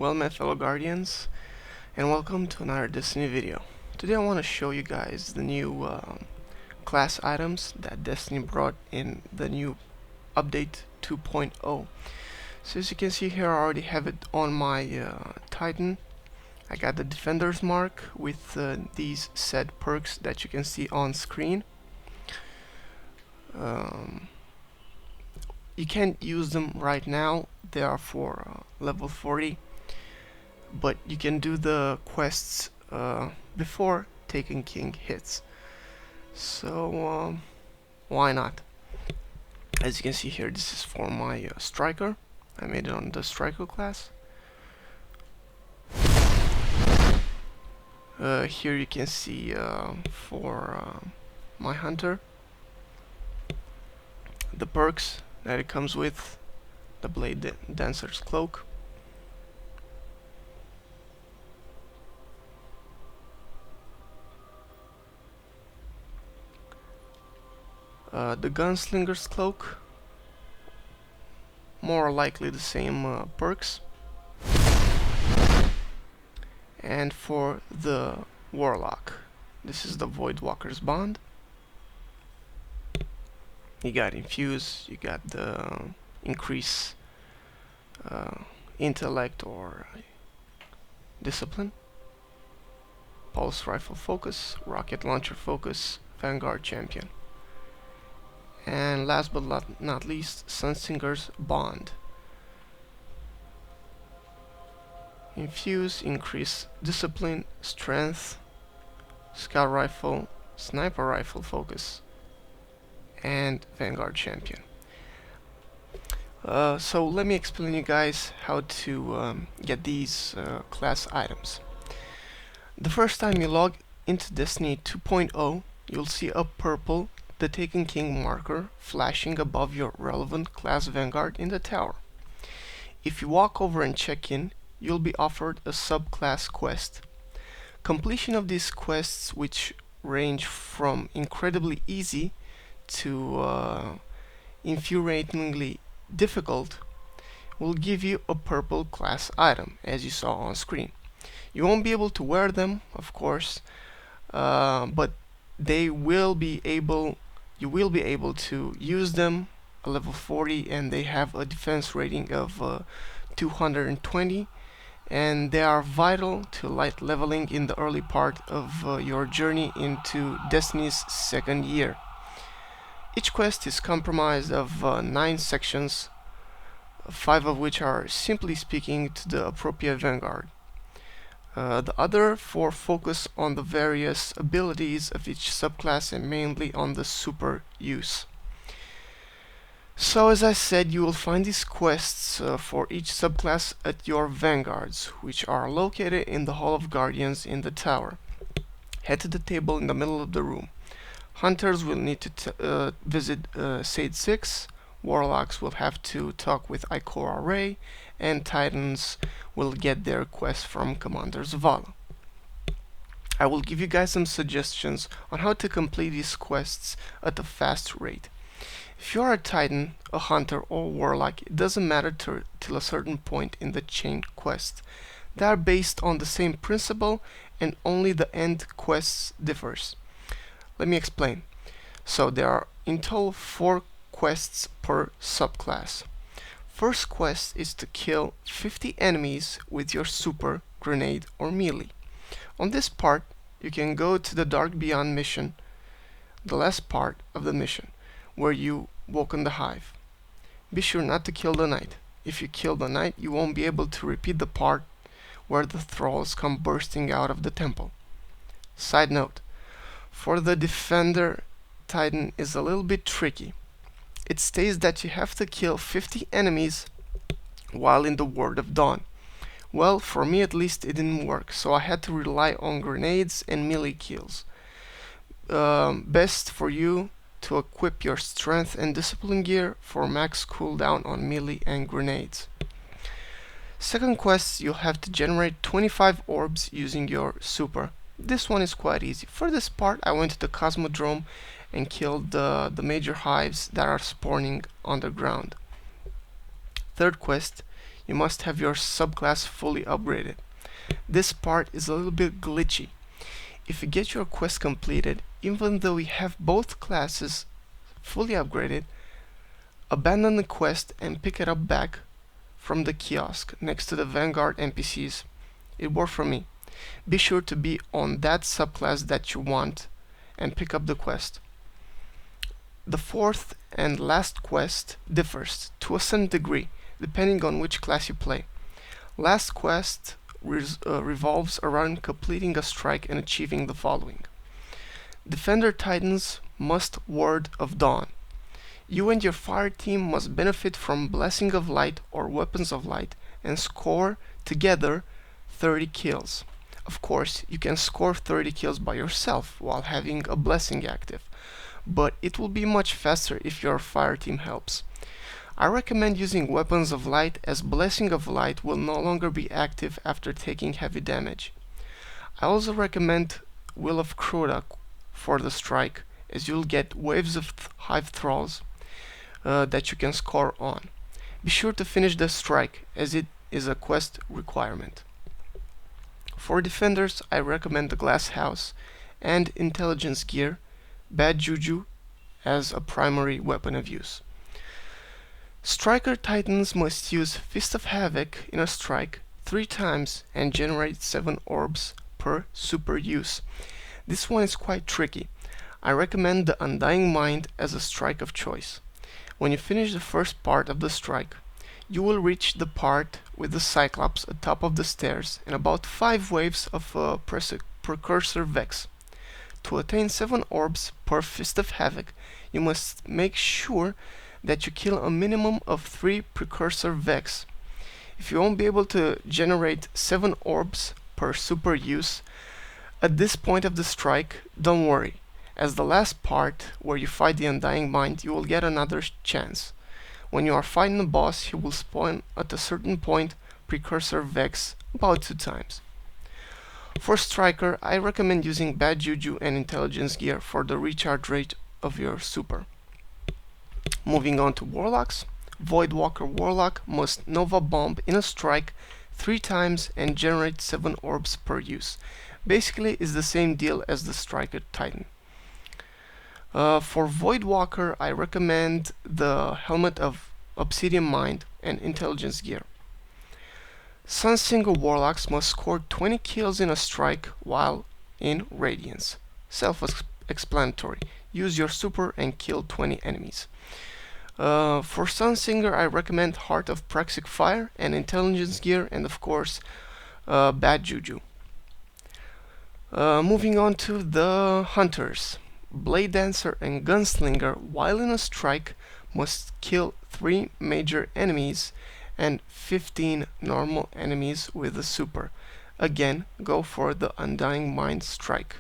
Well met fellow guardians, and welcome to another Destiny video. Today I want to show you guys the new class items that Destiny brought in the new update 2.0. So as you can see here, I already have it on my Titan. I got the Defender's Mark with these said perks that you can see on screen. You can't use them right now, they are for level 40. But you can do the quests before Taken King hits. So why not? As you can see here, this is for my striker. I made it on the striker class. Here you can see for my hunter the perks that it comes with: the Blade Dancer's Cloak, the Gunslinger's Cloak, more likely the same perks, and for the Warlock, this is the Voidwalker's Bond. You got Infuse, you got the Increase Intellect or Discipline, Pulse Rifle Focus, Rocket Launcher Focus, Vanguard Champion. And last but not least, Sunsinger's Bond. Infuse, Increase Discipline, Strength, Scout Rifle, Sniper Rifle Focus, and Vanguard Champion. So let me explain you guys how to get these class items. The first time you log into Destiny 2.0, you'll see a purple The Taken King marker flashing above your relevant class Vanguard in the tower. If you walk over and check in, you'll be offered a subclass quest. Completion of these quests, which range from incredibly easy to infuriatingly difficult, will give you a purple class item, as you saw on screen. You won't be able to wear them, of course, but you will be able to use them at level 40, and they have a defense rating of 220, and they are vital to light leveling in the early part of your journey into Destiny's second year. Each quest is comprised of 9 sections, 5 of which are simply speaking to the appropriate Vanguard. The other 4 focus on the various abilities of each subclass and mainly on the super use. So as I said, you will find these quests for each subclass at your Vanguards, which are located in the Hall of Guardians in the tower. Head to the table in the middle of the room. Hunters will need to visit Cayde 6, Warlocks will have to talk with Ikora Rey, and Titans will get their quest from Commander Zavala. I will give you guys some suggestions on how to complete these quests at a fast rate. If you are a Titan, a Hunter, or Warlock, it doesn't matter till a certain point in the chain quest. They are based on the same principle, and only the end quests differs. Let me explain. So there are in total 4 quests per subclass. First quest is to kill 50 enemies with your super, grenade, or melee. On this part, you can go to the Dark Beyond mission, the last part of the mission, where you woken the hive. Be sure not to kill the knight. If you kill the knight, you won't be able to repeat the part where the thralls come bursting out of the temple. Side note, for the Defender, Titan is a little bit tricky. It states that you have to kill 50 enemies while in the Word of Dawn. Well, for me at least it didn't work, so I had to rely on grenades and melee kills. Best for you to equip your Strength and Discipline gear for max cooldown on melee and grenades. Second quest, you'll have to generate 25 orbs using your super. This one is quite easy. For this part, I went to the Cosmodrome and killed the major hives that are spawning underground. Third quest, you must have your subclass fully upgraded. This part is a little bit glitchy. If you get your quest completed, even though you have both classes fully upgraded, abandon the quest and pick it up back from the kiosk next to the Vanguard NPCs. It worked for me. Be sure to be on that subclass that you want and pick up the quest. The fourth and last quest differs to a certain degree depending on which class you play. Last quest revolves around completing a strike and achieving the following. Defender Titans must Word of Dawn. You and your fire team must benefit from Blessing of Light or Weapons of Light and score together 30 kills. Of course, you can score 30 kills by yourself while having a blessing active, but it will be much faster if your fire team helps. I recommend using Weapons of Light, as Blessing of Light will no longer be active after taking heavy damage. I also recommend Will of Crota for the strike, as you'll get waves of hive thralls that you can score on. Be sure to finish the strike, as it is a quest requirement. For defenders, I recommend the Glass House and Intelligence Gear, Bad Juju as a primary weapon of use. Striker Titans must use Fist of Havoc in a strike 3 times and generate 7 orbs per super use. This one is quite tricky. I recommend the Undying Mind as a strike of choice. When you finish the first part of the strike, you will reach the part with the Cyclops atop of the stairs and about 5 waves of Precursor Vex. To attain 7 orbs per Fist of Havoc, you must make sure that you kill a minimum of 3 Precursor Vex. If you won't be able to generate 7 orbs per super use at this point of the strike, don't worry, as the last part where you fight the Undying Mind, you will get another chance. When you are fighting the boss, he will spawn at a certain point Precursor Vex about 2 times. For Striker, I recommend using Bad Juju and Intelligence Gear for the recharge rate of your super. Moving on to Warlocks, Voidwalker Warlock must Nova Bomb in a strike 3 times and generate 7 orbs per use. Basically, it's the same deal as the Striker Titan. For Voidwalker, I recommend the Helmet of Obsidian Mind and Intelligence Gear. Sunsinger Warlocks must score 20 kills in a strike while in Radiance. Self-explanatory. Use your super and kill 20 enemies. For Sunsinger, I recommend Heart of Praxic Fire and Intelligence Gear, and of course, Bad Juju. Moving on to the Hunters. Blade Dancer and Gunslinger, while in a strike, must kill 3 major enemies and 15 normal enemies with a super. Again, go for the Undying Mind strike.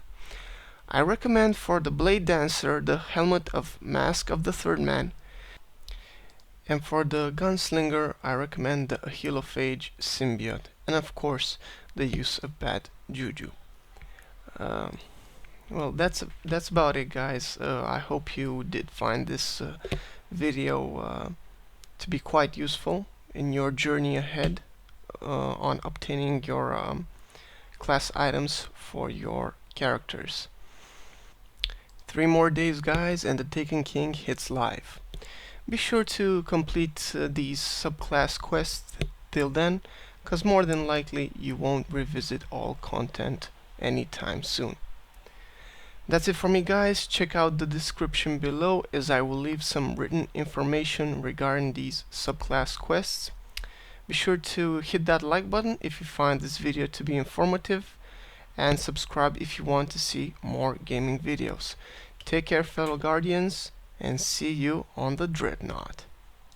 I recommend for the Blade Dancer the Helmet of Mask of the Third Man, and for the Gunslinger I recommend the Healophage Symbiote, and of course the use of Bad Juju. Well, that's about it, guys. I hope you did find this video to be quite useful in your journey ahead on obtaining your class items for your characters. 3 more days, guys, and the Taken King hits live. Be sure to complete these subclass quests till then, cause more than likely you won't revisit all content anytime soon. That's it for me, guys. Check out the description below, as I will leave some written information regarding these subclass quests. Be sure to hit that like button if you find this video to be informative, and subscribe if you want to see more gaming videos. Take care, fellow Guardians, and see you on the Dreadnought.